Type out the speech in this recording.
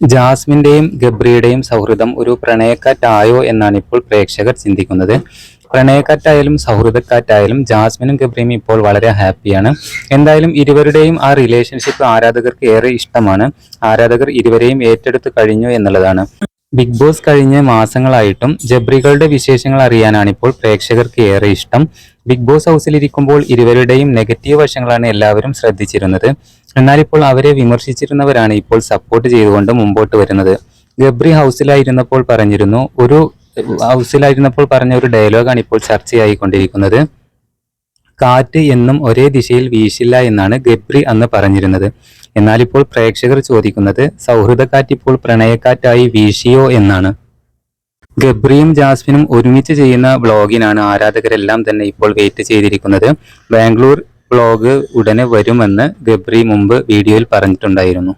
ജാസ്മിന്റെയും ഗബ്രിയുടെയും സൗഹൃദം ഒരു പ്രണയക്കാറ്റായോ എന്നാണ് ഇപ്പോൾ പ്രേക്ഷകർ ചിന്തിക്കുന്നത്. പ്രണയക്കാറ്റായാലും സൗഹൃദക്കാറ്റായാലും ജാസ്മിനും ഗബ്രിയും ഇപ്പോൾ വളരെ ഹാപ്പിയാണ്. എന്തായാലും ഇരുവരുടെയും ആ റിലേഷൻഷിപ്പ് ആരാധകർക്ക് ഏറെ ഇഷ്ടമാണ്. ആരാധകർ ഇരുവരെയും ഏറ്റെടുത്തു കഴിഞ്ഞു എന്നുള്ളതാണ്. ബിഗ് ബോസ് കഴിഞ്ഞ് മാസങ്ങളായിട്ടും ജബ്രികളുടെ വിശേഷങ്ങൾ അറിയാനാണ് ഇപ്പോൾ പ്രേക്ഷകർക്ക് ഏറെ ഇഷ്ടം. ബിഗ് ബോസ് ഹൗസിലിരിക്കുമ്പോൾ ഇരുവരുടെയും നെഗറ്റീവ് വശങ്ങളാണ് എല്ലാവരും ശ്രദ്ധിച്ചിരുന്നത്. എന്നാൽ ഇപ്പോൾ അവരെ വിമർശിച്ചിരുന്നവരാണ് ഇപ്പോൾ സപ്പോർട്ട് ചെയ്തുകൊണ്ട് മുമ്പോട്ട് വരുന്നത്. ഗബ്രി ഹൗസിലായിരുന്നപ്പോൾ പറഞ്ഞ ഒരു ഡയലോഗാണ് ഇപ്പോൾ ചർച്ചയായിക്കൊണ്ടിരിക്കുന്നത്. കാറ്റ് എന്നും ഒരേ ദിശയിൽ വീശില്ല എന്നാണ് ഗബ്രി അന്ന് പറഞ്ഞിരുന്നത്. എന്നാൽ ഇപ്പോൾ പ്രേക്ഷകർ ചോദിക്കുന്നത് സൗഹൃദക്കാറ്റ് ഇപ്പോൾ പ്രണയക്കാറ്റായി വീശിയോ എന്നാണ്. ഗബ്രിയും ജാസ്മിനും ഒരുമിച്ച് ചെയ്യുന്ന വ്ളോഗിനാണ് ആരാധകരെല്ലാം തന്നെ ഇപ്പോൾ വെയിറ്റ് ചെയ്തിരിക്കുന്നത്. ബാംഗ്ലൂർ വ്ളോഗ് ഉടനെ വരുമെന്ന് ഗബ്രി മുമ്പ് വീഡിയോയിൽ പറഞ്ഞിട്ടുണ്ടായിരുന്നു.